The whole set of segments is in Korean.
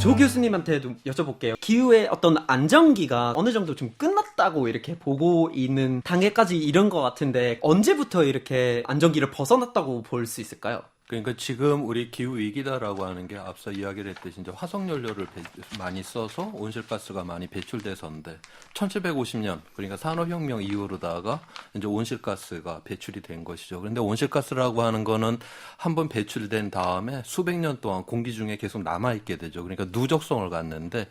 조 교수님한테도 여쭤볼게요. 기후의 어떤 안정기가 어느 정도 좀 끝났다고 이렇게 보고 있는 단계까지 이른 것 같은데 언제부터 이렇게 안정기를 벗어났다고 볼 수 있을까요? 그러니까 지금 우리 기후 위기다라고 하는 게 앞서 이야기를 했듯이 이제 화석 연료를 많이 써서 온실가스가 많이 배출돼서인데 1750년 그러니까 산업혁명 이후로다가 이제 온실가스가 배출이 된 것이죠. 그런데 온실가스라고 하는 거는 한번 배출된 다음에 수백 년 동안 공기 중에 계속 남아 있게 되죠. 그러니까 누적성을 갖는데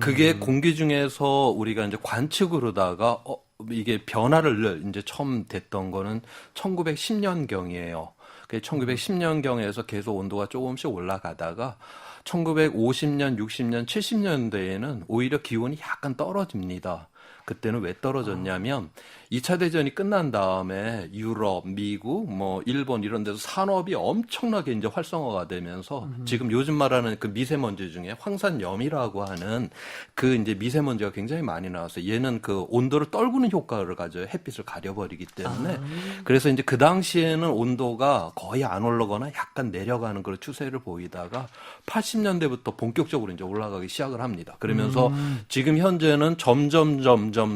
그게 공기 중에서 우리가 이제 관측으로다가 이게 변화를 이제 처음 됐던 거는 1910년경이에요. 1910년경에서 계속 온도가 조금씩 올라가다가 1950년, 60년, 70년대에는 오히려 기온이 약간 떨어집니다. 그때는 왜 떨어졌냐면 2차 대전이 끝난 다음에 유럽, 미국, 뭐 일본 이런 데서 산업이 엄청나게 이제 활성화가 되면서 지금 요즘 말하는 그 미세먼지 중에 황산염이라고 하는 그 이제 미세먼지가 굉장히 많이 나왔어요. 얘는 그 온도를 떨구는 효과를 가져요. 햇빛을 가려버리기 때문에. 그래서 이제 그 당시에는 온도가 거의 안 올라가거나 약간 내려가는 그런 추세를 보이다가 80년대부터 본격적으로 이제 올라가기 시작을 합니다. 그러면서 지금 현재는 점점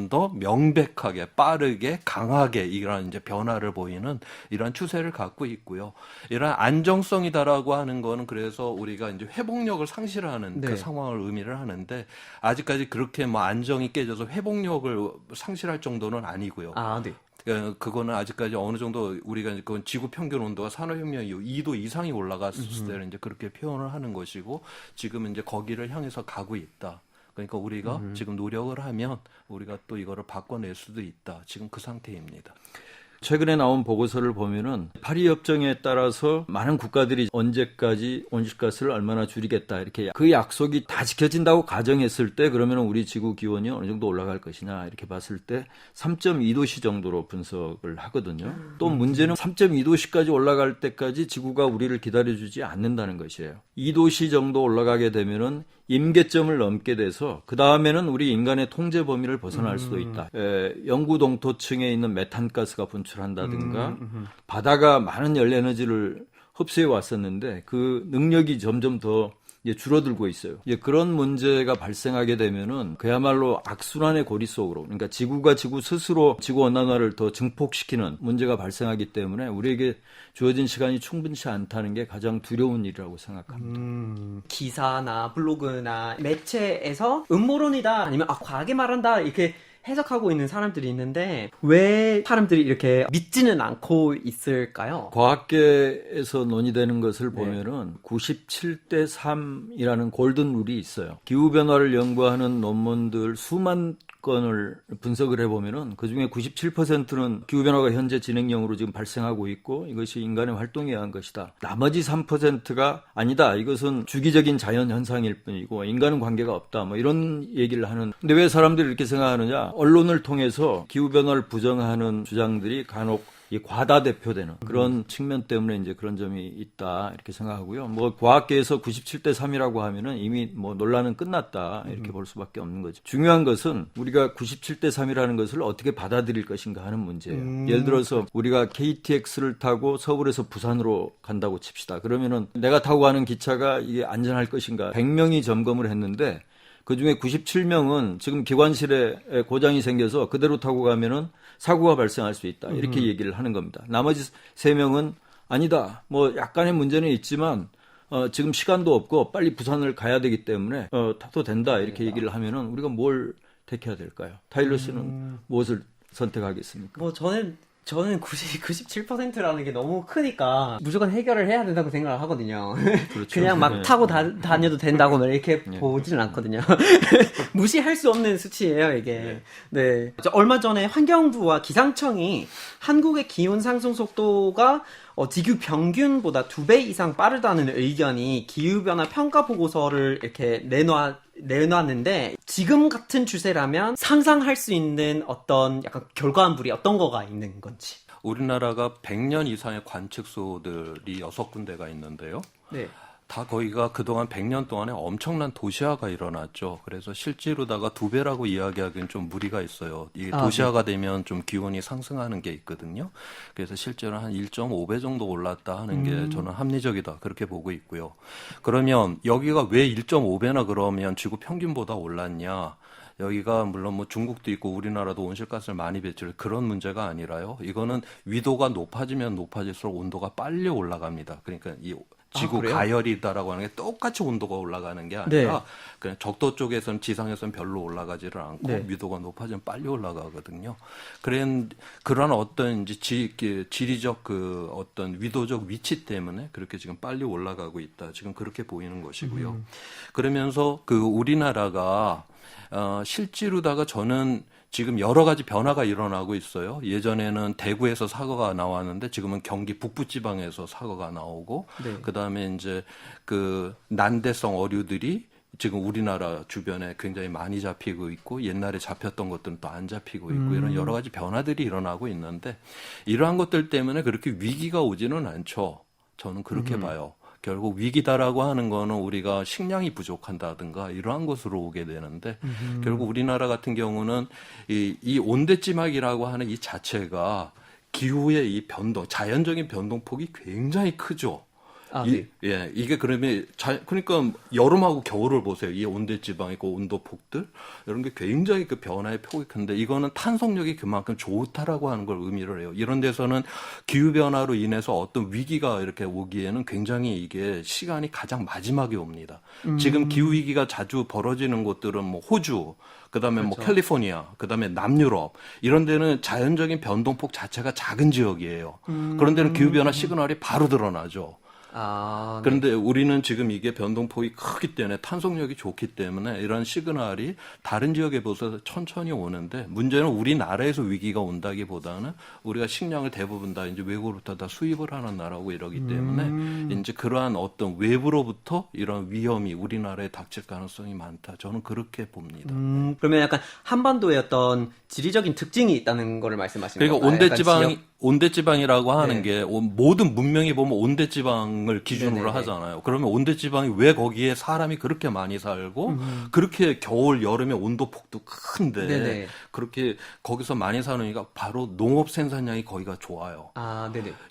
더 명백하게 빠르게 강하게 이런 이제 변화를 보이는 이런 추세를 갖고 있고요. 이런 안정성이다라고 하는 거는 그래서 우리가 이제 회복력을 상실하는 네. 그 상황을 의미를 하는데 아직까지 그렇게 뭐 안정이 깨져서 회복력을 상실할 정도는 아니고요. 아, 네. 그거는 아직까지 어느 정도 우리가 그건 지구 평균 온도가 산업혁명 이후 2도 이상이 올라갔을 때는 이제 그렇게 표현을 하는 것이고 지금은 이제 거기를 향해서 가고 있다. 그러니까 우리가 지금 노력을 하면 우리가 또 이거를 바꿔낼 수도 있다. 지금 그 상태입니다. 최근에 나온 보고서를 보면은 파리 협정에 따라서 많은 국가들이 언제까지 온실가스를 얼마나 줄이겠다 이렇게 그 약속이 다 지켜진다고 가정했을 때 그러면 우리 지구 기온이 어느 정도 올라갈 것이냐 이렇게 봤을 때 3.2도씨 정도로 분석을 하거든요. 또 문제는 3.2도씨까지 올라갈 때까지 지구가 우리를 기다려주지 않는다는 것이에요. 2도씨 정도 올라가게 되면은 임계점을 넘게 돼서 그 다음에는 우리 인간의 통제 범위를 벗어날 수도 있다. 영구 동토층에 있는 메탄가스가 분출한다든가 바다가 많은 열에너지를 흡수해 왔었는데 그 능력이 점점 더 이제 줄어들고 있어요. 이제 그런 문제가 발생하게 되면은 그야말로 악순환의 고리 속으로, 그러니까 지구가 지구 스스로 지구 온난화를 더 증폭시키는 문제가 발생하기 때문에 우리에게 주어진 시간이 충분치 않다는 게 가장 두려운 일이라고 생각합니다. 기사나 블로그나 매체에서 음모론이다 아니면 과하게 말한다 이렇게 해석하고 있는 사람들이 있는데 왜 사람들이 이렇게 믿지는 않고 있을까요? 과학계에서 논의되는 것을 보면은 97대 3이라는 골든 룰이 있어요. 기후변화를 연구하는 논문들 수만 건을 분석을 해보면은 그 중에 97%는 기후변화가 현재 진행형으로 지금 발생하고 있고 이것이 인간의 활동에 의한 것이다. 나머지 3%가 아니다. 이것은 주기적인 자연현상일 뿐이고 인간은 관계가 없다. 뭐 이런 얘기를 하는. 근데 왜 사람들이 이렇게 생각하느냐? 언론을 통해서 기후변화를 부정하는 주장들이 간혹 과다대표되는 그런 측면 때문에 이제 그런 점이 있다 이렇게 생각하고요. 뭐 과학계에서 97대 3이라고 하면은 이미 뭐 논란은 끝났다 이렇게 볼 수밖에 없는 거죠. 중요한 것은 우리가 97대 3이라는 것을 어떻게 받아들일 것인가 하는 문제예요. 예를 들어서 우리가 KTX를 타고 서울에서 부산으로 간다고 칩시다. 그러면은 내가 타고 가는 기차가 이게 안전할 것인가? 100명이 점검을 했는데 그중에 97명은 지금 기관실에 고장이 생겨서 그대로 타고 가면은 사고가 발생할 수 있다. 이렇게 얘기를 하는 겁니다. 나머지 3명은 아니다. 뭐 약간의 문제는 있지만 지금 시간도 없고 빨리 부산을 가야 되기 때문에 타도 된다. 이렇게 얘기를 하면은 우리가 뭘 택해야 될까요? 타일러 씨는 무엇을 선택하겠습니까? 뭐 저는 97%라는 게 너무 크니까 무조건 해결을 해야 된다고 생각을 하거든요. 그렇죠. 그냥 막 네. 타고 다녀도 된다고 이렇게 보지는 않거든요. 무시할 수 없는 수치예요, 이게. 네. 얼마 전에 환경부와 기상청이 한국의 기온 상승 속도가 지구 평균보다 2배 이상 빠르다는 의견이 기후변화 평가 보고서를 이렇게 내놨는데 지금 같은 추세라면 상상할 수 있는 어떤 약간 결과물이 어떤 거가 있는 건지. 우리나라가 100년 이상의 관측소들이 6군데가 있는데요. 네. 다 거기가 그동안 100년 동안에 엄청난 도시화가 일어났죠. 그래서 실제로다가 2배라고 이야기하기는 좀 무리가 있어요. 이게 도시화가 되면 좀 기온이 상승하는 게 있거든요. 그래서 실제로 한 1.5배 정도 올랐다 하는 게 저는 합리적이다 그렇게 보고 있고요. 그러면 여기가 왜 1.5배나 그러면 지구 평균보다 올랐냐? 여기가 물론 뭐 중국도 있고 우리나라도 온실가스를 많이 배출 그런 문제가 아니라요. 이거는 위도가 높아지면 높아질수록 온도가 빨리 올라갑니다. 그러니까 이 지구 그래요? 가열이다라고 하는 게 똑같이 온도가 올라가는 게 아니라 그냥 적도 쪽에서는 지상에서는 별로 올라가지를 않고 위도가 높아지면 빨리 올라가거든요. 그런 어떤 이제 지리적 그 어떤 위도적 위치 때문에 그렇게 지금 빨리 올라가고 있다. 지금 그렇게 보이는 것이고요. 그러면서 그 우리나라가 실제로다가 저는 지금 여러 가지 변화가 일어나고 있어요. 예전에는 대구에서 사고가 나왔는데 지금은 경기 북부지방에서 사고가 나오고 그다음에 이제 그 난대성 어류들이 지금 우리나라 주변에 굉장히 많이 잡히고 있고 옛날에 잡혔던 것들은 또 안 잡히고 있고 이런 여러 가지 변화들이 일어나고 있는데 이러한 것들 때문에 그렇게 위기가 오지는 않죠. 저는 그렇게 봐요. 결국 위기다라고 하는 거는 우리가 식량이 부족한다든가 이러한 것으로 오게 되는데 결국 우리나라 같은 경우는 이 온대지방이라고 하는 이 자체가 기후의 이 변동, 자연적인 변동폭이 굉장히 크죠. 예, 이게 그러면 그러니까 여름하고 겨울을 보세요. 이 온대지방 있고 온도폭들 이런 게 굉장히 그 변화의 폭이 큰데 이거는 탄속력이 그만큼 좋다라고 하는 걸 의미를 해요. 이런 데서는 기후 변화로 인해서 어떤 위기가 이렇게 오기에는 굉장히 이게 시간이 가장 마지막에 옵니다. 지금 기후 위기가 자주 벌어지는 곳들은 뭐 호주 그다음에 뭐 캘리포니아, 그다음에 남유럽 이런 데는 자연적인 변동폭 자체가 작은 지역이에요. 그런 데는 기후 변화 시그널이 바로 드러나죠. 그런데 우리는 지금 이게 변동폭이 크기 때문에 탄속력이 좋기 때문에 이런 시그널이 다른 지역에 비해서 천천히 오는데 문제는 우리나라에서 위기가 온다기보다는 우리가 식량을 대부분 다 이제 외국으로부터 다 수입을 하는 나라고 이러기 때문에 이제 그러한 어떤 외부로부터 이런 위험이 우리나라에 닥칠 가능성이 많다. 저는 그렇게 봅니다. 그러면 약간 한반도의 어떤 지리적인 특징이 있다는 거를 말씀하시는 그러니까 건가요? 온대지방이라고 하는 게 모든 문명이 보면 온대지방을 기준으로 하잖아요. 그러면 온대지방이 왜 거기에 사람이 그렇게 많이 살고 그렇게 겨울 여름에 온도폭도 큰데 그렇게 거기서 많이 사느니까 바로 농업 생산량이 거기가 좋아요.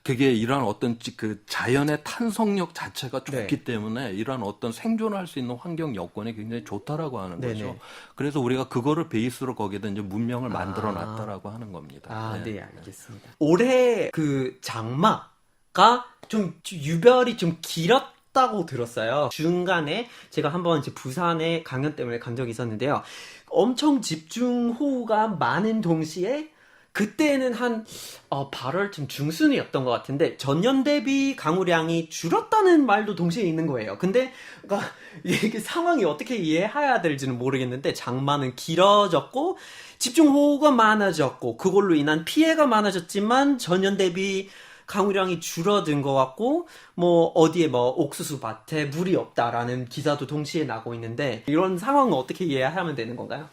그게 이러한 어떤 그 자연의 탄성력 자체가 좋기 때문에 이러한 어떤 생존할 수 있는 환경 여건이 굉장히 좋다라고 하는 거죠. 그래서 우리가 그거를 베이스로 거기다 이제 문명을 만들어 놨다라고 하는 겁니다. 네, 알겠습니다. 올해 그 장마가 좀 유별이 좀 길었다고 들었어요. 중간에 제가 한번 이제 부산에 강연 때문에 간 적이 있었는데요. 엄청 집중호우가 많은 동시에 그때는 한 8월쯤 중순이었던 것 같은데 전년 대비 강우량이 줄었다는 말도 동시에 있는 거예요. 근데 그러니까 이게 상황이 어떻게 이해해야 될지는 모르겠는데 장마는 길어졌고 집중호우가 많아졌고 그걸로 인한 피해가 많아졌지만 전년 대비 강우량이 줄어든 것 같고 뭐 어디에 뭐 옥수수 밭에 물이 없다라는 기사도 동시에 나고 있는데 이런 상황은 어떻게 이해하면 되는 건가요?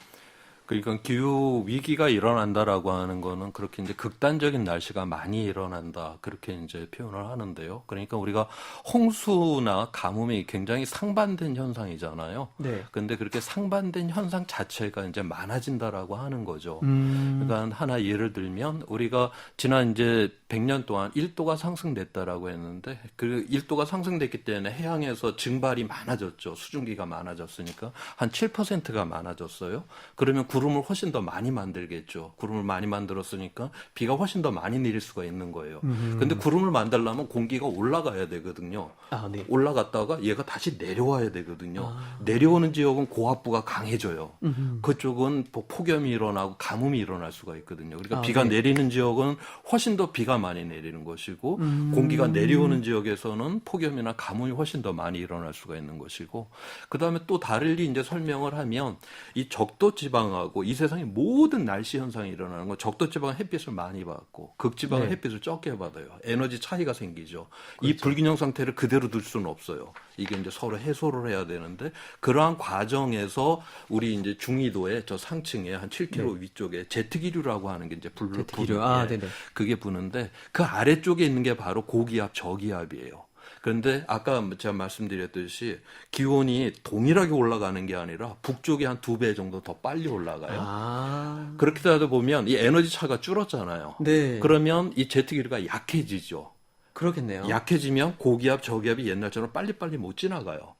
그러니까 기후 위기가 일어난다라고 하는 거는 그렇게 이제 극단적인 날씨가 많이 일어난다 그렇게 이제 표현을 하는데요. 그러니까 우리가 홍수나 가뭄이 굉장히 상반된 현상이잖아요. 근데 그렇게 상반된 현상 자체가 이제 많아진다라고 하는 거죠. 그러니까 하나 예를 들면 우리가 지난 이제 100년 동안 1도가 상승됐다라고 했는데 그 1도가 상승됐기 때문에 해양에서 증발이 많아졌죠. 수증기가 많아졌으니까 한 7%가 많아졌어요. 그러면 구름을 훨씬 더 많이 만들겠죠. 구름을 많이 만들었으니까 비가 훨씬 더 많이 내릴 수가 있는 거예요. 근데 구름을 만들려면 공기가 올라가야 되거든요. 올라갔다가 얘가 다시 내려와야 되거든요. 내려오는 지역은 고압부가 강해져요. 그쪽은 폭염이 일어나고 가뭄이 일어날 수가 있거든요. 그러니까 비가 내리는 지역은 훨씬 더 비가 많이 내리는 것이고 공기가 내려오는 지역에서는 폭염이나 가뭄이 훨씬 더 많이 일어날 수가 있는 것이고 그다음에 또 다르게 이제 설명을 하면 이 적도 지방하고 이 세상의 모든 날씨 현상이 일어나는 건 적도 지방은 햇빛을 많이 받고 극지방은 햇빛을 적게 받아요. 에너지 차이가 생기죠. 이 불균형 상태를 그대로 둘 수는 없어요. 이게 이제 서로 해소를 해야 되는데 그러한 과정에서 우리 이제 중위도의 저 상층에 한 7km 위쪽에 제트기류라고 하는 게 이제 부는 그게 부는데 그 아래쪽에 있는 게 바로 고기압 저기압이에요. 그런데 아까 제가 말씀드렸듯이 기온이 동일하게 올라가는 게 아니라 북쪽이 한 2배 정도 더 빨리 올라가요. 아. 그렇게 하다 보면 이 에너지 차가 줄었잖아요. 네. 그러면 이 제트기류가 약해지죠. 그렇겠네요. 약해지면 고기압, 저기압이 옛날처럼 빨리빨리 못 지나가요.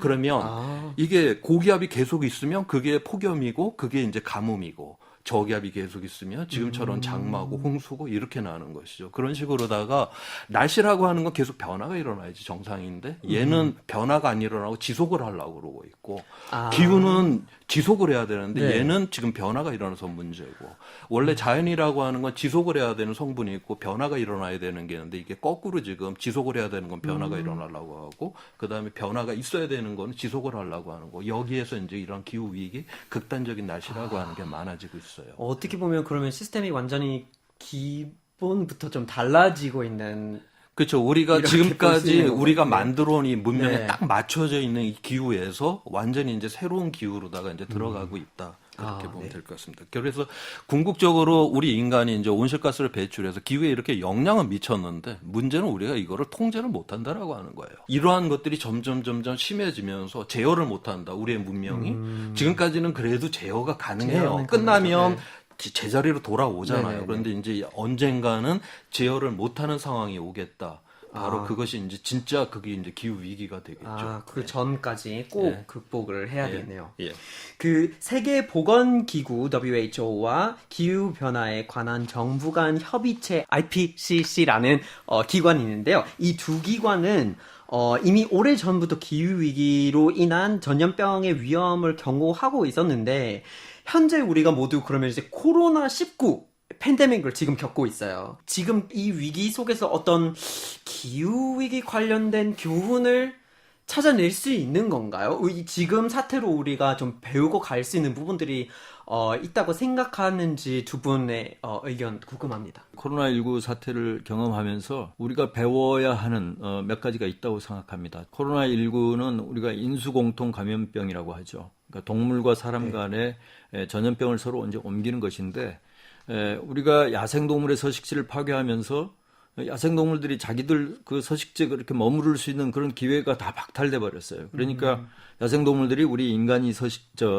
그러면 아. 이게 고기압이 계속 있으면 그게 폭염이고 그게 이제 가뭄이고 저기압이 계속 있으면 지금처럼 장마고 홍수고 이렇게 나는 것이죠. 그런 식으로다가 날씨라고 하는 건 계속 변화가 일어나야지 정상인데 얘는 변화가 안 일어나고 지속을 하려고 그러고 있고 아. 기후는 지속을 해야 되는데 네. 얘는 지금 변화가 일어나서 문제고 원래 자연이라고 하는 건 지속을 해야 되는 성분이 있고 변화가 일어나야 되는 게 있는데 이게 거꾸로 지금 지속을 해야 되는 건 변화가 일어나려고 하고 그다음에 변화가 있어야 되는 건 지속을 하려고 하는 거 여기에서 이제 이런 기후 위기 극단적인 날씨라고 하는 게 많아지고 있어요. 어떻게 보면 그러면 시스템이 완전히 기본부터 좀 달라지고 있는. 그렇죠. 우리가 이렇게 볼수 지금까지 있는 거군요. 우리가 네. 만들어 온 이 문명에 네. 딱 맞춰져 있는 이 기후에서 완전히 이제 새로운 기후로다가 이제 들어가고 있다. 그렇게 아, 보면 네. 될 것 같습니다. 그래서 궁극적으로 우리 인간이 이제 온실가스를 배출해서 기후에 이렇게 영향은 미쳤는데 문제는 우리가 이거를 통제를 못 한다라고 하는 거예요. 이러한 것들이 점점 심해지면서 제어를 못 한다. 우리의 문명이. 지금까지는 그래도 제어가 가능해요. 제어는 끝나면 가능하죠. 제자리로 돌아오잖아요. 네네네. 그런데 이제 언젠가는 제어를 못하는 상황이 오겠다. 바로 그것이 이제 진짜 그게 이제 기후 위기가 되겠죠. 아, 그 전까지 꼭 네. 극복을 해야겠네요. 예. 그 세계 보건기구 WHO와 기후 변화에 관한 정부 간 협의체 IPCC라는 기관이 있는데요. 이 두 기관은 이미 오래 전부터 기후 위기로 인한 전염병의 위험을 경고하고 있었는데 현재 우리가 모두 그러면 이제 코로나19 팬데믹을 지금 겪고 있어요. 지금 이 위기 속에서 어떤 기후 위기 관련된 교훈을 찾아낼 수 있는 건가요? 지금 사태로 우리가 좀 배우고 갈 수 있는 부분들이 있다고 생각하는지 두 분의 의견 궁금합니다. 코로나19 사태를 경험하면서 우리가 배워야 하는 몇 가지가 있다고 생각합니다. 코로나19는 우리가 인수공통 감염병이라고 하죠. 그러니까 동물과 사람 간의 전염병을 서로 이제 옮기는 것인데 우리가 야생동물의 서식지를 파괴하면서 야생동물들이 자기들 그 서식지에 그렇게 머무를 수 있는 그런 기회가 다 박탈돼 버렸어요. 그러니까 야생동물들이 우리 인간이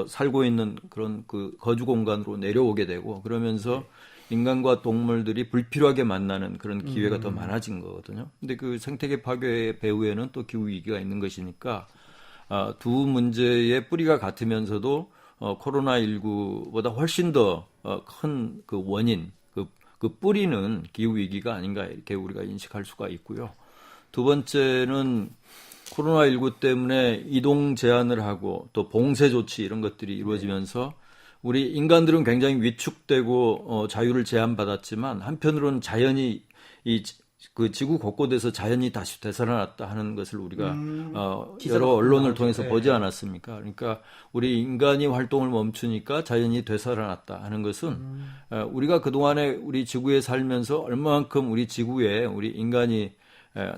살고 있는 그런 그 거주 공간으로 내려오게 되고 그러면서 인간과 동물들이 불필요하게 만나는 그런 기회가 더 많아진 거거든요. 근데 그 생태계 파괴의 배후에는 또 기후 위기가 있는 것이니까 두 문제의 뿌리가 같으면서도 코로나19보다 훨씬 더 큰 그 원인, 그 뿌리는 기후 위기가 아닌가 이렇게 우리가 인식할 수가 있고요. 두 번째는 코로나19 때문에 이동 제한을 하고 또 봉쇄 조치 이런 것들이 이루어지면서 우리 인간들은 굉장히 위축되고 자유를 제한받았지만 한편으로는 자연이 그 지구 곳곳에서 자연이 다시 되살아났다 하는 것을 우리가 여러 언론을 통해서 네. 보지 않았습니까? 그러니까 우리 인간이 활동을 멈추니까 자연이 되살아났다 하는 것은 우리가 그동안에 우리 지구에 살면서 얼마만큼 우리 지구에 우리 인간이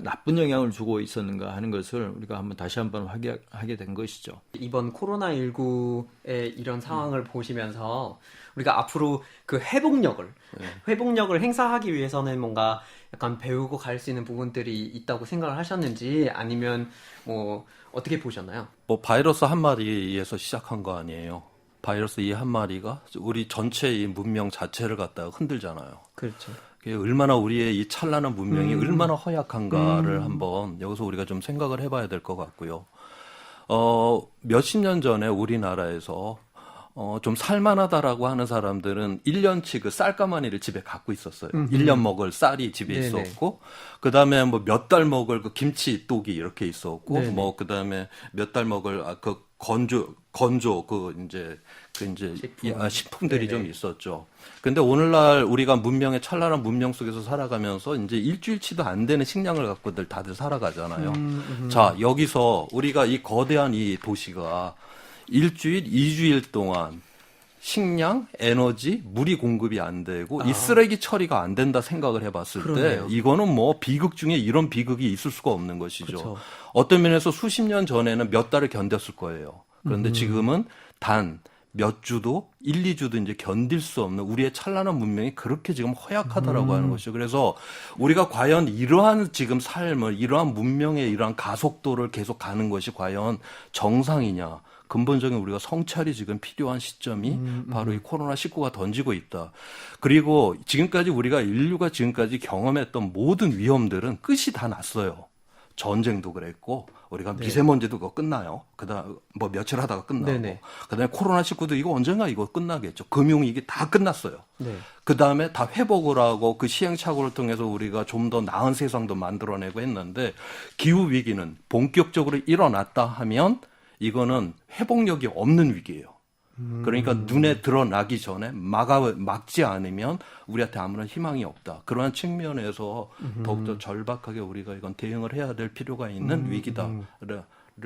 나쁜 영향을 주고 있었는가 하는 것을 우리가 다시 한번 하게 된 것이죠. 이번 코로나19의 이런 상황을 보시면서 우리가 앞으로 그 회복력을 행사하기 위해서는 뭔가 약간 배우고 갈 수 있는 부분들이 있다고 생각을 하셨는지 아니면 뭐 어떻게 보셨나요? 뭐 바이러스 한 마리에서 시작한 거 아니에요. 바이러스 이 한 마리가 우리 전체 이 문명 자체를 갖다가 흔들잖아요. 그렇죠. 그게 얼마나 우리의 이 찬란한 문명이 얼마나 허약한가를 한번 여기서 우리가 좀 생각을 해봐야 될 것 같고요. 몇십 년 전에 우리나라에서 좀 살만하다라고 하는 사람들은 1년치 그 쌀가마니를 집에 갖고 있었어요. 1년 먹을 쌀이 집에 네네. 있었고, 그 다음에 뭐 몇 달 먹을 그 김치 똑이 이렇게 있었고, 네네. 뭐 그 다음에 몇 달 먹을 그 건조 식품들이 네네. 좀 있었죠. 근데 오늘날 우리가 문명의 문명 속에서 살아가면서 이제 일주일치도 안 되는 식량을 갖고들 다들 살아가잖아요. 자, 여기서 우리가 이 거대한 이 도시가 일주일, 2주일 동안 식량, 에너지, 물이 공급이 안 되고 이 쓰레기 처리가 안 된다 생각을 해봤을 그러네요. 때 이거는 뭐 비극 중에 이런 비극이 있을 수가 없는 것이죠. 그쵸. 어떤 면에서 수십 년 전에는 몇 달을 견뎠을 거예요. 그런데 지금은 단 몇 주도 1, 2주도 이제 견딜 수 없는 우리의 찬란한 문명이 그렇게 지금 허약하다라고 하는 것이죠. 그래서 우리가 과연 이러한 지금 삶을 이러한 문명의 이러한 가속도를 계속 가는 것이 과연 정상이냐? 근본적인 우리가 성찰이 지금 필요한 시점이 바로 이 코로나19가 던지고 있다. 그리고 지금까지 우리가 인류가 지금까지 경험했던 모든 위험들은 끝이 다 났어요. 전쟁도 그랬고 우리가 미세먼지도 그거 끝나요. 그다음 뭐 며칠 하다가 끝나고 네네. 그다음에 코로나19도 이거 언젠가 이거 끝나겠죠. 금융위기 다 끝났어요. 네. 그다음에 다 회복을 하고 그 시행착오를 통해서 우리가 좀 더 나은 세상도 만들어내고 했는데 기후 위기는 본격적으로 일어났다 하면 이거는 회복력이 없는 위기예요. 그러니까 눈에 드러나기 전에 막지 않으면 우리한테 아무런 희망이 없다. 그러한 측면에서 더욱더 절박하게 우리가 이건 대응을 해야 될 필요가 있는 위기다를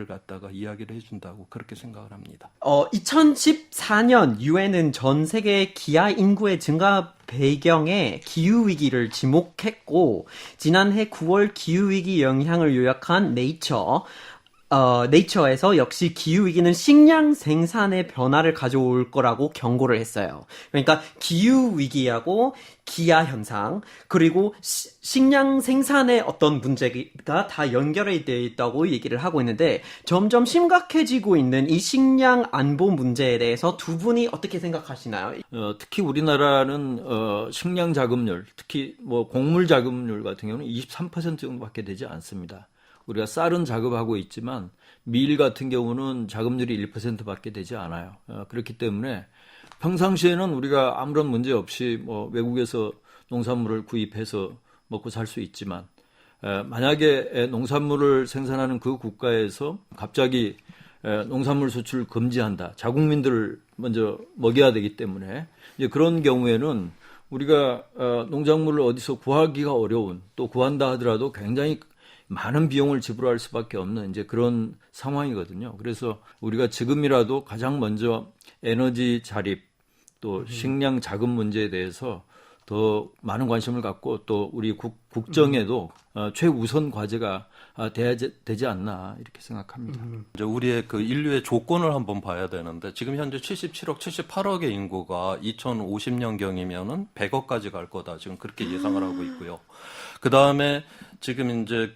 갖다가 이야기를 해준다고 그렇게 생각을 합니다. 2014년 유엔은 전 세계 기아 인구의 증가 배경에 기후 위기를 지목했고 지난해 9월 기후 위기 영향을 요약한 네이처에서 역시 기후위기는 식량 생산의 변화를 가져올 거라고 경고를 했어요. 그러니까 기후위기하고 기아현상, 그리고 식량 생산의 어떤 문제가 다 연결이 되어 있다고 얘기를 하고 있는데 점점 심각해지고 있는 이 식량 안보 문제에 대해서 두 분이 어떻게 생각하시나요? 특히 우리나라는 식량 자급률, 특히 뭐 곡물 자급률 같은 경우는 23% 정도밖에 되지 않습니다. 우리가 쌀은 자급하고 있지만 밀 같은 경우는 자급률이 1%밖에 되지 않아요. 그렇기 때문에 평상시에는 우리가 아무런 문제 없이 뭐 외국에서 농산물을 구입해서 먹고 살 수 있지만 만약에 농산물을 생산하는 그 국가에서 갑자기 농산물 수출을 금지한다. 자국민들을 먼저 먹여야 되기 때문에 이제 그런 경우에는 우리가 농작물을 어디서 구하기가 어려운, 또 구한다 하더라도 굉장히 많은 비용을 지불할 수밖에 없는 이제 그런 상황이거든요. 그래서 우리가 지금이라도 가장 먼저 에너지 자립 또 식량 자급 문제에 대해서 더 많은 관심을 갖고 또 우리 국정에도 최우선 과제가 되지 않나 이렇게 생각합니다. 이제 우리의 그 인류의 조건을 한번 봐야 되는데 지금 현재 77억, 78억의 인구가 2050년경이면은 100억까지 갈 거다. 지금 그렇게 예상을 하고 있고요. 그 다음에 지금 이제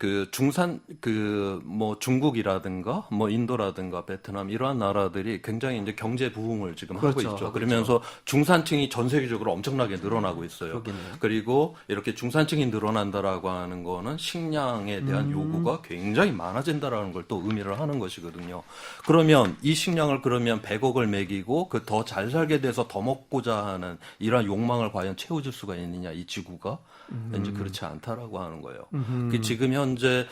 뭐 중국이라든가 뭐 인도라든가 베트남 이러한 나라들이 굉장히 이제 경제 부흥을 지금 하고 있죠. 그러면서 중산층이 전 세계적으로 엄청나게 늘어나고 있어요. 그러겠네요. 그리고 이렇게 중산층이 늘어난다라고 하는 거는 식량에 대한 요구가 굉장히 많아진다라는 걸 또 의미를 하는 것이거든요. 그러면 이 식량을 그러면 100억을 먹이고 그 더 잘 살게 돼서 더 먹고자 하는 이러한 욕망을 과연 채워줄 수가 있느냐 이 지구가 왠지 그렇지 않다라고 하는 거예요. 지금 현재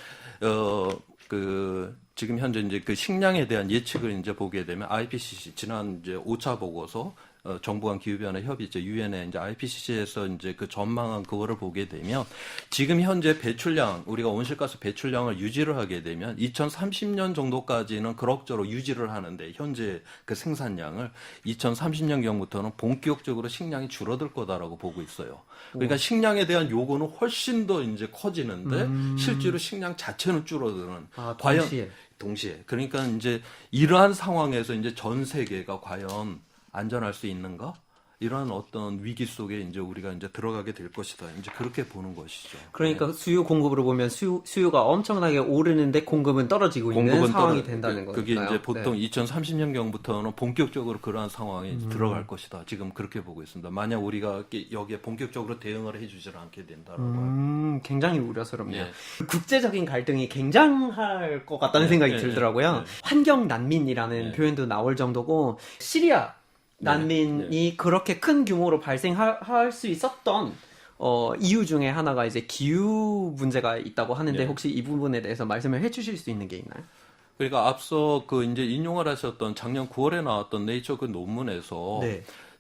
지금 현재 이제 그 식량에 대한 예측을 이제 보게 되면 IPCC 지난 이제 5차 보고서 정부 간 기후변화 협의체 유엔의 이제 IPCC에서 이제 그 전망한 그거를 보게 되면 지금 현재 배출량 우리가 온실가스 배출량을 유지를 하게 되면 2030년 정도까지는 그럭저럭 유지를 하는데 현재 그 생산량을 2030년경부터는 본격적으로 식량이 줄어들 거다라고 보고 있어요. 그러니까 식량에 대한 요구는 훨씬 더 이제 커지는데 실제로 식량 자체는 줄어드는 과연 동시에 그러니까 이제 이러한 상황에서 이제 전 세계가 과연 안전할 수 있는가? 이러한 어떤 위기 속에 이제 우리가 이제 들어가게 될 것이다. 이제 그렇게 보는 것이죠. 그러니까 수요 공급으로 보면 수요가 엄청나게 오르는데 공급은 떨어지고 있는 상황이 된다는 거예요. 그게 이제 보통 2030년경부터는 본격적으로 그러한 상황에 들어갈 것이다. 지금 그렇게 보고 있습니다. 만약 우리가 여기에 본격적으로 대응을 해주지 않게 된다라고. 굉장히 우려스럽네요. 예. 국제적인 갈등이 굉장할 것 같다는 생각이 들더라고요. 환경 난민이라는 표현도 나올 정도고 시리아 난민이 그렇게 큰 규모로 발생할 수 있었던 이유 중에 하나가 이제 기후 문제가 있다고 하는데 혹시 이 부분에 대해서 말씀을 해주실 수 있는 게 있나요? 그러니까 앞서 그 이제 인용을 하셨던 작년 9월에 나왔던 네이처 그 논문에서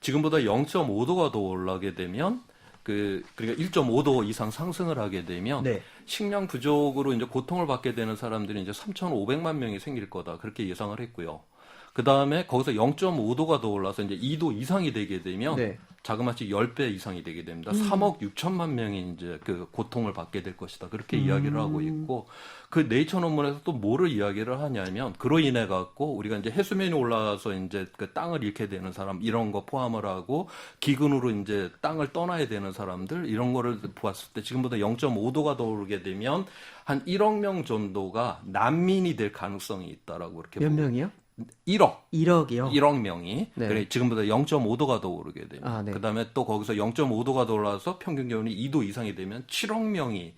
지금보다 0.5도가 더 올라게 되면 그러니까 1.5도 이상 상승을 하게 되면 식량 부족으로 이제 고통을 받게 되는 사람들이 이제 3,500만 명이 생길 거다 그렇게 예상을 했고요. 그 다음에 거기서 0.5도가 더 올라서 이제 2도 이상이 되게 되면 네. 자그마치 10배 이상이 되게 됩니다. 3억 6천만 명이 이제 그 고통을 받게 될 것이다. 그렇게 이야기를 하고 있고, 그 네이처 논문에서 또 뭐를 이야기를 하냐면, 그로 인해 갖고 우리가 이제 해수면이 올라와서 이제 그 땅을 잃게 되는 사람, 이런 거 포함을 하고, 기근으로 이제 땅을 떠나야 되는 사람들, 이런 거를 보았을 때 지금보다 0.5도가 더 오르게 되면 한 1억 명 정도가 난민이 될 가능성이 있다라고 이렇게 몇 보고. 명이요? 1억. 1억이요? 1억 명이. 네. 그래, 지금보다 0.5도가 더 오르게 되면. 아, 네. 그 다음에 또 거기서 0.5도가 더 올라서 평균 기온이 2도 이상이 되면 7억 명이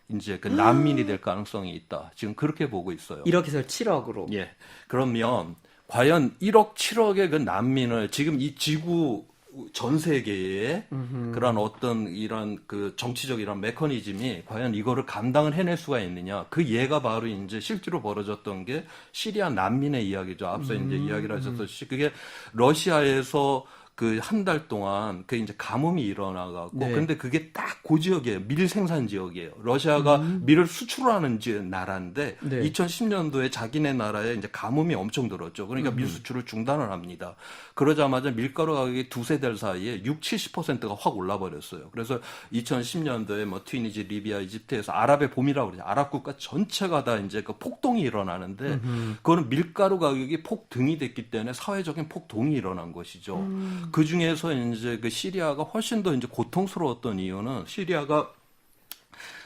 이제 그 난민이 될 가능성이 있다. 지금 그렇게 보고 있어요. 1억에서 7억으로. 예. 그러면 과연 1억, 7억의 그 난민을 지금 이 지구 전 세계에 그런 어떤 이런 그 정치적 이런 메커니즘이 과연 이거를 감당을 해낼 수가 있느냐. 그 예가 바로 이제 실제로 벌어졌던 게 시리아 난민의 이야기죠. 앞서 이제 이야기를 하셨듯이 그게 러시아에서 그 한 달 동안 그 이제 가뭄이 일어나갖고 네. 근데 그게 딱 그 지역이에요. 밀 생산 지역이에요. 러시아가 밀을 수출하는 나라인데 네. 2010년도에 자기네 나라에 이제 가뭄이 엄청 들었죠. 그러니까 밀 수출을 중단을 합니다. 그러자마자 밀가루 가격이 두세 달 사이에 60~70%가 확 올라버렸어요. 그래서 2010년도에 뭐 튀니지, 리비아, 이집트에서 아랍의 봄이라고 그러죠. 아랍 국가 전체가 다 이제 그 폭동이 일어나는데 그거는 밀가루 가격이 폭등이 됐기 때문에 사회적인 폭동이 일어난 것이죠. 그 중에서 이제 그 시리아가 훨씬 더 이제 고통스러웠던 이유는 시리아가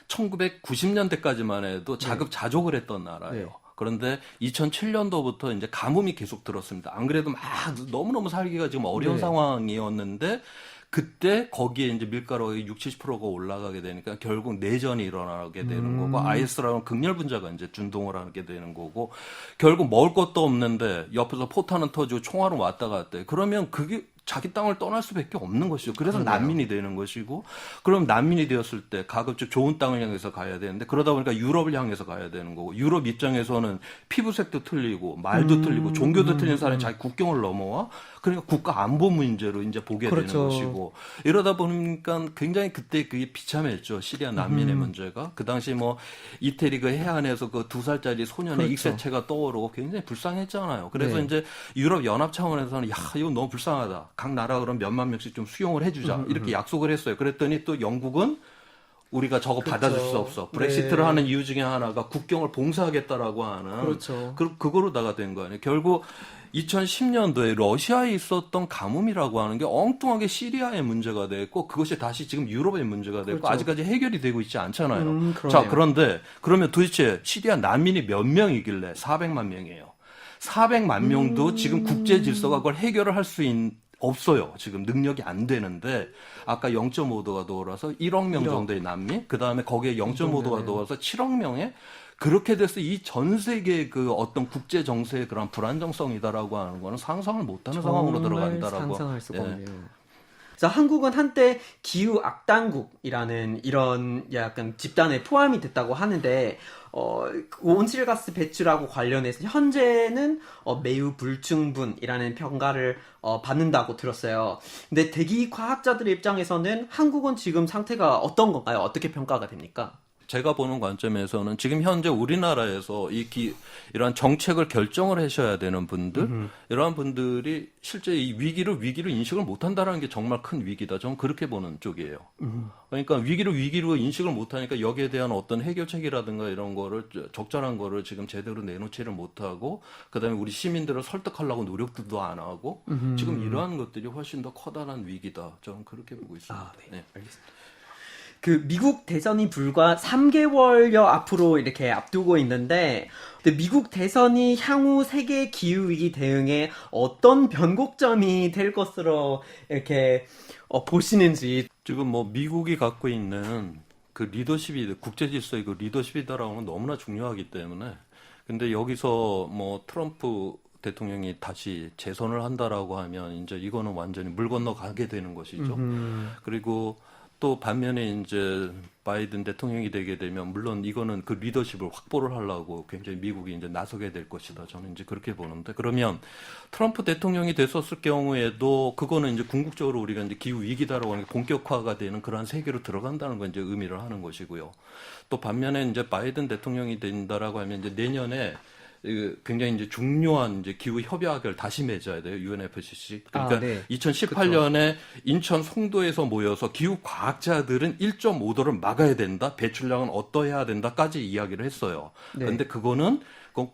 1990년대까지만 해도 자급자족을 했던 나라예요. 네. 그런데 2007년도부터 이제 가뭄이 계속 들었습니다. 안 그래도 막 너무너무 살기가 지금 어려운 네. 상황이었는데 그때 거기에 이제 밀가루가 60~70%가 올라가게 되니까 결국 내전이 일어나게 되는 거고 IS라는 극렬 분자가 이제 준동을 하게 되는 거고 결국 먹을 것도 없는데 옆에서 포탄은 터지고 총알은 왔다 갔다 해. 그러면 그게 자기 땅을 떠날 수밖에 없는 것이죠. 그래서 그러네요. 난민이 되는 것이고 그럼 난민이 되었을 때 가급적 좋은 땅을 향해서 가야 되는데 그러다 보니까 유럽을 향해서 가야 되는 거고 유럽 입장에서는 피부색도 틀리고 말도 틀리고 종교도 틀린 사람이 자기 국경을 넘어와 그러니까 국가 안보 문제로 이제 보게 그렇죠. 되는 것이고 이러다 보니까 굉장히 그때 그게 비참했죠. 시리아 난민의 문제가 그 당시 뭐 이태리 그 해안에서 그 2살짜리 소년의 그렇죠. 익세체가 떠오르고 굉장히 불쌍했잖아요. 그래서 네. 이제 유럽 연합 차원에서는 야 이건 너무 불쌍하다. 각 나라 그럼 몇만 명씩 좀 수용을 해주자 이렇게 약속을 했어요. 그랬더니 또 영국은 우리가 저거 받아줄 수 없어. 브렉시트를 네. 하는 이유 중에 하나가 국경을 봉쇄하겠다라고 하는 그렇죠. 그거로다가 된 거 아니에요. 결국 2010년도에 러시아에 있었던 가뭄이라고 하는 게 엉뚱하게 시리아의 문제가 됐고 그것이 다시 지금 유럽의 문제가 됐고 그렇죠. 아직까지 해결이 되고 있지 않잖아요. 그러네요. 자, 그런데 그러면 도대체 시리아 난민이 몇 명이길래 400만 명이에요. 400만 명도 지금 국제 질서가 그걸 해결을 할 수 없어요. 지금 능력이 안 되는데 아까 0.5도가 더 올라서 1억 명 1억. 정도의 난민, 그 다음에 거기에 0.5도가 더 올라서 7억 명에 그렇게 돼서 이 전 세계 그 어떤 국제 정세의 그런 불안정성이다라고 하는 거는 상상을 못하는 상황으로 들어간다라고. 상상할 수가 예. 없네요. 자, 한국은 한때 기후 악당국이라는 이런 약간 집단에 포함이 됐다고 하는데 온실가스 배출하고 관련해서 현재는 매우 불충분이라는 평가를 받는다고 들었어요. 근데 대기 과학자들의 입장에서는 한국은 지금 상태가 어떤 건가요? 어떻게 평가가 됩니까? 제가 보는 관점에서는 지금 현재 우리나라에서 이러한 정책을 결정을 하셔야 되는 분들, 이러한 분들이 실제 이 위기를 인식을 못한다는 게 정말 큰 위기다. 저는 그렇게 보는 쪽이에요. 그러니까 위기를 인식을 못하니까 여기에 대한 어떤 해결책이라든가 이런 거를 적절한 거를 지금 제대로 내놓지를 못하고, 그다음에 우리 시민들을 설득하려고 노력도 안 하고, 지금 이러한 것들이 훨씬 더 커다란 위기다. 저는 그렇게 보고 있습니다. 아, 네. 네. 알겠습니다. 그 미국 대선이 불과 3개월여 앞으로 이렇게 앞두고 있는데 근데 미국 대선이 향후 세계 기후 위기 대응에 어떤 변곡점이 될 것으로 이렇게 보시는지. 지금 뭐 미국이 갖고 있는 그 리더십이 국제 질서의 그 리더십이다라는 건 너무나 중요하기 때문에 근데 여기서 뭐 트럼프 대통령이 다시 재선을 한다라고 하면 이제 이거는 완전히 물 건너가게 되는 것이죠. 그리고 또 반면에 이제 바이든 대통령이 되게 되면 물론 이거는 그 리더십을 확보를 하려고 굉장히 미국이 이제 나서게 될 것이다. 저는 이제 그렇게 보는데 그러면 트럼프 대통령이 됐었을 경우에도 그거는 이제 궁극적으로 우리가 이제 기후 위기다라고 하는 게 본격화가 되는 그러한 세계로 들어간다는 건 이제 의미를 하는 것이고요. 또 반면에 이제 바이든 대통령이 된다라고 하면 이제 내년에 굉장히 이제 중요한 이제 기후 협약을 다시 맺어야 돼요. UNFCCC. 그러니까 네. 2018년에 인천 송도에서 모여서 기후 과학자들은 1.5도를 막아야 된다. 배출량은 어떠해야 된다까지 이야기를 했어요. 네. 그런데 그거는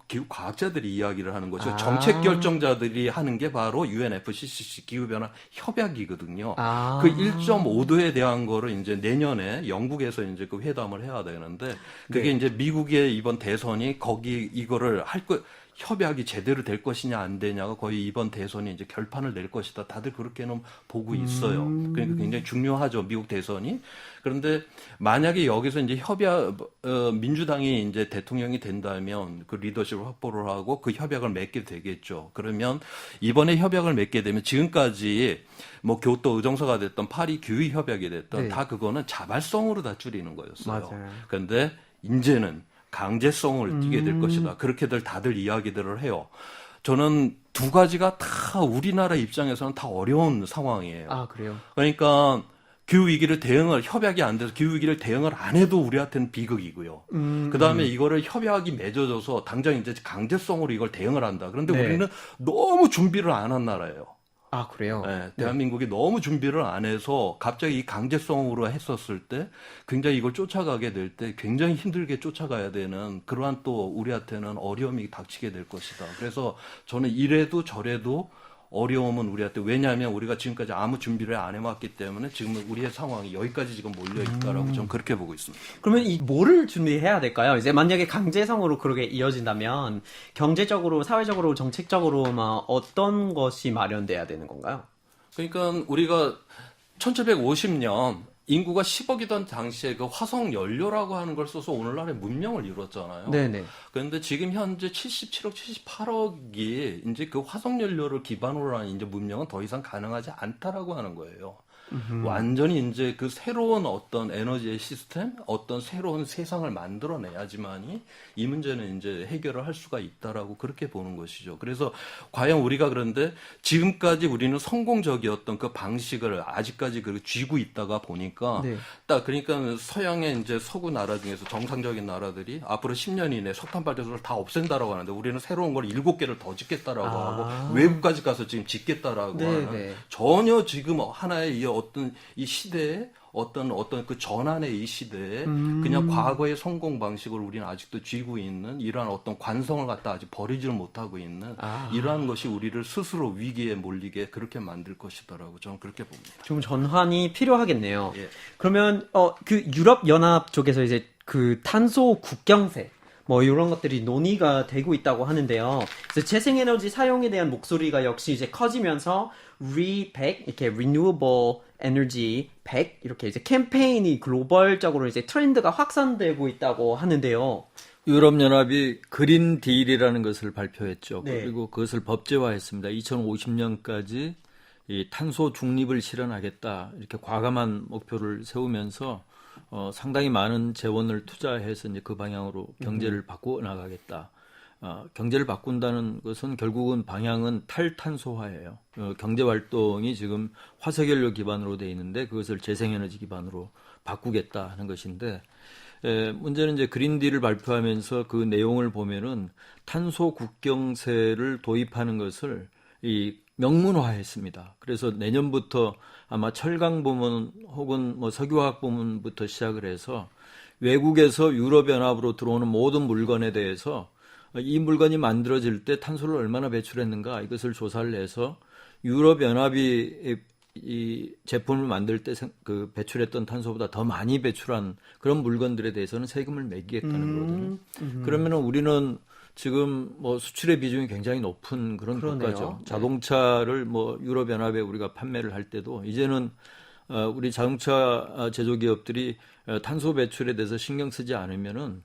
기후 과학자들이 이야기를 하는 거죠. 아. 정책 결정자들이 하는 게 바로 UNFCCC 기후변화 협약이거든요. 아. 그 1.5도에 대한 거를 이제 내년에 영국에서 이제 그 회담을 해야 되는데 그게 네. 이제 미국의 이번 대선이 거기 이거를 협약이 제대로 될 것이냐 안 되냐가 거의 이번 대선이 이제 결판을 낼 것이다. 다들 그렇게는 보고 있어요. 그러니까 굉장히 중요하죠. 미국 대선이. 그런데 만약에 여기서 이제 민주당이 이제 대통령이 된다면 그 리더십을 확보를 하고 그 협약을 맺게 되겠죠. 그러면 이번에 협약을 맺게 되면 지금까지 뭐 교토 의정서가 됐던 파리 규율 협약이 됐던 네. 다 그거는 자발성으로 다 줄이는 거였어요. 맞아요. 그런데 이제는 강제성을 띠게 될 것이다. 그렇게들 다들 이야기들을 해요. 저는 두 가지가 다 우리나라 입장에서는 다 어려운 상황이에요. 아, 그래요? 그러니까 기후위기를 협약이 안 돼서 기후위기를 대응을 안 해도 우리한테는 비극이고요. 그 다음에 이거를 협약이 맺어져서 당장 이제 강제성으로 이걸 대응을 한다. 그런데 네. 우리는 너무 준비를 안 한 나라예요. 아, 그래요? 네, 대한민국이 너무 준비를 안 해서 갑자기 이 강제성으로 했었을 때 굉장히 이걸 쫓아가게 될 때 굉장히 힘들게 쫓아가야 되는 그러한 또 우리한테는 어려움이 닥치게 될 것이다. 그래서 저는 이래도 저래도 어려움은 우리한테 왜냐하면 우리가 지금까지 아무 준비를 안 해왔기 때문에 지금 우리의 상황이 여기까지 지금 몰려 있다라고 저는 그렇게 보고 있습니다. 그러면 이 뭐를 준비해야 될까요? 이제 만약에 강제성으로 그렇게 이어진다면 경제적으로, 사회적으로, 정책적으로 막 어떤 것이 마련돼야 되는 건가요? 그러니까 우리가 1750년 인구가 10억이던 당시에 그 화석 연료라고 하는 걸 써서 오늘날의 문명을 이뤘잖아요. 네네. 그런데 지금 현재 77억, 78억이 이제 그 화석 연료를 기반으로 한 이제 문명은 더 이상 가능하지 않다라고 하는 거예요. 완전히 이제 그 새로운 어떤 에너지의 시스템, 어떤 새로운 세상을 만들어내야지만이 이 문제는 이제 해결을 할 수가 있다라고 그렇게 보는 것이죠. 그래서 과연 우리가 그런데 지금까지 우리는 성공적이었던 그 방식을 아직까지 그 쥐고 있다가 보니까 네. 딱 그러니까 서양의 이제 서구 나라 중에서 정상적인 나라들이 앞으로 10년 이내 석탄 발전소를 다 없앤다라고 하는데 우리는 새로운 걸 7개를 더 짓겠다라고 하고 외국까지 가서 지금 짓겠다라고 네, 하는 네. 전혀 지금 하나의 이 어떤 이 시대에 어떤 그 전환의 이 시대에 그냥 과거의 성공 방식을 우리는 아직도 쥐고 있는 이러한 어떤 관성을 갖다 아직 버리지를 못하고 있는 이러한 것이 우리를 스스로 위기에 몰리게 그렇게 만들 것이다라고 저는 그렇게 봅니다. 좀 전환이 필요하겠네요. 예. 그러면 그 유럽 연합 쪽에서 이제 그 탄소 국경세 뭐 이런 것들이 논의가 되고 있다고 하는데요. 그래서 재생에너지 사용에 대한 목소리가 역시 이제 커지면서 RE100 이렇게 Renewable Energy 100 이렇게 이제 캠페인이 글로벌적으로 이제 트렌드가 확산되고 있다고 하는데요. 유럽연합이 그린 딜이라는 것을 발표했죠. 네. 그리고 그것을 법제화했습니다. 2050년까지 이 탄소 중립을 실현하겠다 이렇게 과감한 목표를 세우면서 상당히 많은 재원을 투자해서 이제 그 방향으로 경제를 바꿔 나가겠다. 경제를 바꾼다는 것은 결국은 방향은 탈탄소화예요. 경제 활동이 지금 화석연료 기반으로 돼 있는데 그것을 재생에너지 기반으로 바꾸겠다 하는 것인데 문제는 이제 그린딜을 발표하면서 그 내용을 보면은 탄소 국경세를 도입하는 것을 이 명문화했습니다. 그래서 내년부터 아마 철강 부문 혹은 뭐 석유화학 부문부터 시작을 해서 외국에서 유럽연합으로 들어오는 모든 물건에 대해서 이 물건이 만들어질 때 탄소를 얼마나 배출했는가 이것을 조사를 해서 유럽연합이 이 제품을 만들 때 그 배출했던 탄소보다 더 많이 배출한 그런 물건들에 대해서는 세금을 매기겠다는 거거든요. 그러면 우리는 지금 뭐 수출의 비중이 굉장히 높은 그런 그러네요. 국가죠. 네. 자동차를 뭐 유럽연합에 우리가 판매를 할 때도 이제는 우리 자동차 제조기업들이 탄소 배출에 대해서 신경 쓰지 않으면은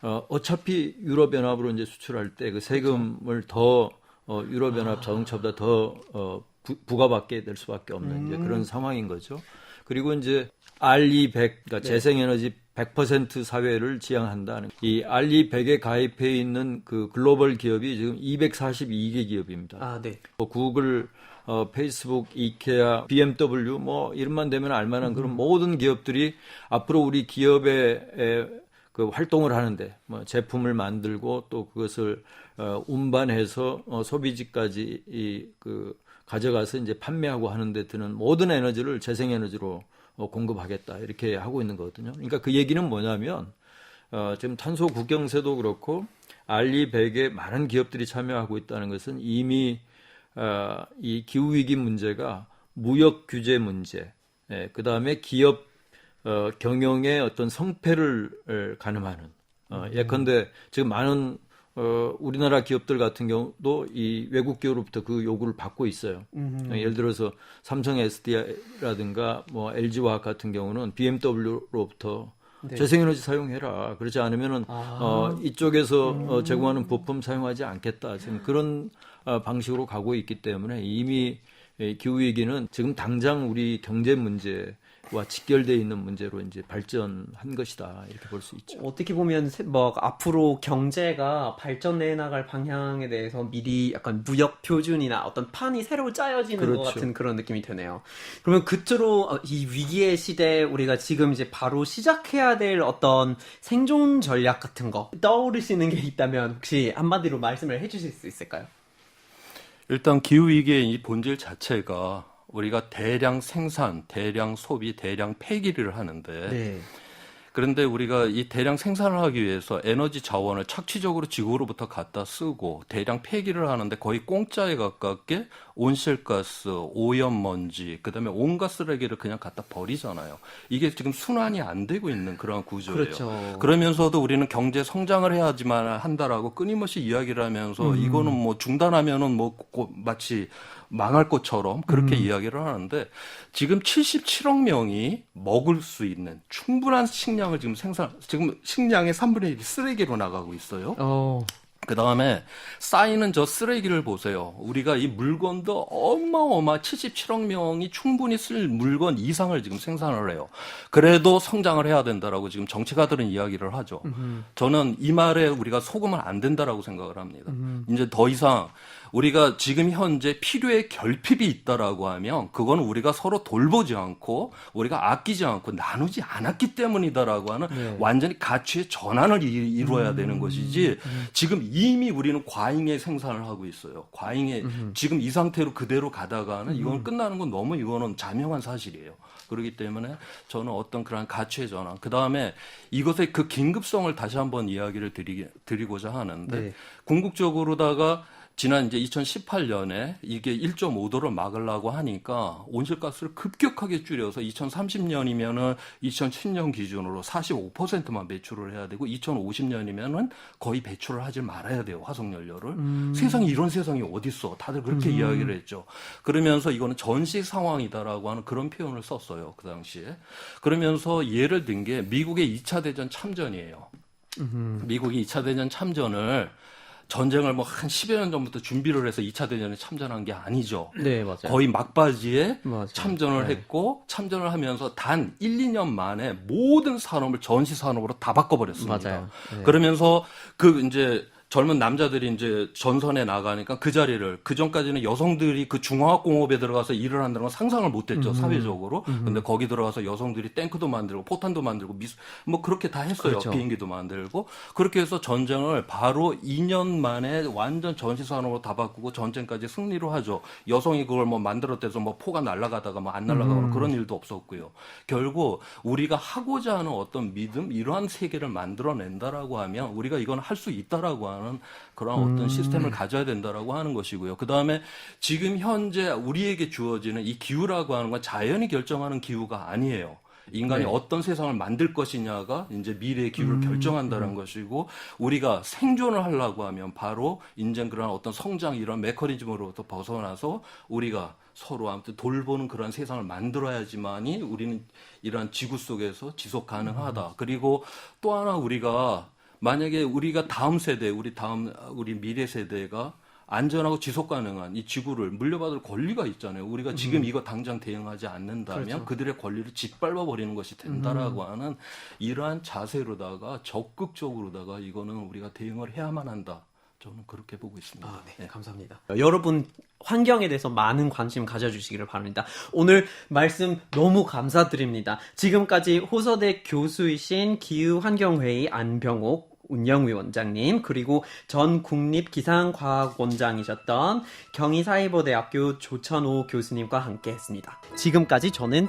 어차피 유럽연합으로 이제 수출할 때 그 세금을 더 유럽연합 자동차보다 더 부과받게 될 수밖에 없는 이제 그런 상황인 거죠. 그리고 이제 RE100, 그러니까 재생에너지 100% 사회를 지향한다는 이 RE100에 가입해 있는 그 글로벌 기업이 지금 242개 기업입니다. 아, 네. 뭐 구글, 페이스북, 이케아, BMW 뭐 이름만 되면 알만한 그런 모든 기업들이 앞으로 우리 기업의 그 활동을 하는데 뭐 제품을 만들고 또 그것을 운반해서 소비지까지 가져가서 이제 판매하고 하는데 드는 모든 에너지를 재생에너지로 공급하겠다 이렇게 하고 있는 거거든요. 그러니까 그 얘기는 뭐냐면 지금 탄소 국경세도 그렇고 알리 100에 많은 기업들이 참여하고 있다는 것은 이미 이 기후 위기 문제가 무역 규제 문제, 그 다음에 기업 경영의 어떤 성패를 가늠하는. 예컨대 지금 많은 우리나라 기업들 같은 경우도 이 외국 기업으로부터 그 요구를 받고 있어요. 예를 들어서 삼성 SDI라든가 뭐 LG화학 같은 경우는 BMW로부터 네. 재생에너지 사용해라. 그렇지 않으면은 이쪽에서 제공하는 부품 사용하지 않겠다. 지금 그런 방식으로 가고 있기 때문에 이미 기후 위기는 지금 당장 우리 경제 문제와 직결되어 있는 문제로 이제 발전한 것이다. 이렇게 볼 수 있죠. 어떻게 보면 뭐 앞으로 경제가 발전해 나갈 방향에 대해서 미리 약간 무역 표준이나 어떤 판이 새로 짜여지는 그렇죠. 것 같은 그런 느낌이 드네요. 그러면 끝으로 이 위기의 시대에 우리가 지금 이제 바로 시작해야 될 어떤 생존 전략 같은 거 떠오르시는 게 있다면 혹시 한마디로 말씀을 해주실 수 있을까요? 일단 기후위기의 이 본질 자체가 우리가 대량 생산, 대량 소비, 대량 폐기를 하는데 네. 그런데 우리가 이 대량 생산을 하기 위해서 에너지 자원을 착취적으로 지구로부터 갖다 쓰고 대량 폐기를 하는데 거의 공짜에 가깝게 온실가스, 오염먼지, 그다음에 온갖 쓰레기를 그냥 갖다 버리잖아요. 이게 지금 순환이 안 되고 있는 그런 구조예요. 그렇죠. 그러면서도 우리는 경제 성장을 해야지만 한다라고 끊임없이 이야기를 하면서 이거는 뭐 중단하면은 뭐 마치 망할 것처럼 그렇게 이야기를 하는데 지금 77억 명이 먹을 수 있는 충분한 식량을 지금 식량의 3분의 1이 쓰레기로 나가고 있어요. 그 다음에 쌓이는 저 쓰레기를 보세요. 우리가 이 물건도 어마어마 77억 명이 충분히 쓸 물건 이상을 지금 생산을 해요. 그래도 성장을 해야 된다라고 지금 정치가들은 이야기를 하죠. 저는 이 말에 우리가 속으면 안 된다라고 생각을 합니다. 이제 더 이상 우리가 지금 현재 필요의 결핍이 있다라고 하면 그건 우리가 서로 돌보지 않고 우리가 아끼지 않고 나누지 않았기 때문이다라고 하는 완전히 가치의 전환을 이루어야 되는 것이지 지금 이미 우리는 과잉의 생산을 하고 있어요. 과잉의 지금 이 상태로 그대로 가다가는 이건 끝나는 건 너무 이거는 자명한 사실이에요. 그렇기 때문에 저는 어떤 그런 가치의 전환, 그 다음에 이것의 그 긴급성을 다시 한번 이야기를 드리고자 하는데 네. 궁극적으로다가 지난 이제 2018년에 이게 1.5도를 막으려고 하니까 온실가스를 급격하게 줄여서 2030년이면은 2010년 기준으로 45%만 배출을 해야 되고 2050년이면은 거의 배출을 하지 말아야 돼요. 화석연료를. 세상에 이런 세상이 어디 있어? 다들 그렇게 이야기를 했죠. 그러면서 이거는 전시 상황이다라고 하는 그런 표현을 썼어요. 그 당시에. 그러면서 예를 든 게 미국의 2차 대전 참전이에요. 미국이 2차 대전 참전을 전쟁을 뭐 한 10여 년 전부터 준비를 해서 2차 대전에 참전한 게 아니죠. 네, 맞아요. 거의 막바지에 맞아요. 참전을 네. 했고 참전을 하면서 단 1, 2년 만에 모든 산업을 전시 산업으로 다 바꿔버렸습니다. 맞아요. 네. 그러면서 그 이제 젊은 남자들이 이제 전선에 나가니까 그 자리를 그 전까지는 여성들이 그 중화학공업에 들어가서 일을 한다는 건 상상을 못했죠 사회적으로. 근데 거기 들어가서 여성들이 탱크도 만들고 포탄도 만들고 뭐 그렇게 다 했어요. 그렇죠. 비행기도 만들고 그렇게 해서 전쟁을 바로 2년 만에 완전 전시 산업으로 다 바꾸고 전쟁까지 승리로 하죠. 여성이 그걸 뭐 만들었대서 뭐 포가 날아가다가 뭐 안 날아가거나 그런 일도 없었고요. 결국 우리가 하고자 하는 어떤 믿음 이러한 세계를 만들어낸다라고 하면 우리가 이건 할 수 있다라고 하는 그런 어떤 시스템을 가져야 된다라고 하는 것이고요. 그 다음에 지금 현재 우리에게 주어지는 이 기후라고 하는 건 자연이 결정하는 기후가 아니에요. 인간이 네. 어떤 세상을 만들 것이냐가 이제 미래의 기후를 결정한다는 것이고 우리가 생존을 하려고 하면 바로 이제 그런 어떤 성장 이런 메커니즘으로부터 벗어나서 우리가 서로 아무튼 돌보는 그런 세상을 만들어야지만이 우리는 이러한 지구 속에서 지속 가능하다. 그리고 또 하나 우리가 만약에 우리가 다음 세대, 우리 미래 세대가 안전하고 지속 가능한 이 지구를 물려받을 권리가 있잖아요. 우리가 지금 이거 당장 대응하지 않는다면 그렇죠. 그들의 권리를 짓밟아 버리는 것이 된다라고 하는 이러한 자세로다가 적극적으로다가 이거는 우리가 대응을 해야만 한다. 저는 그렇게 보고 있습니다. 아, 네, 감사합니다. 여러분 환경에 대해서 많은 관심 가져주시기를 바랍니다. 오늘 말씀 너무 감사드립니다. 지금까지 호서대 교수이신 기후환경회의 안병옥 운영위 원장님, 그리고 전 국립기상과학원장이셨던 경희사이버대학교 조천호 교수님과 함께 했습니다. 지금까지 저는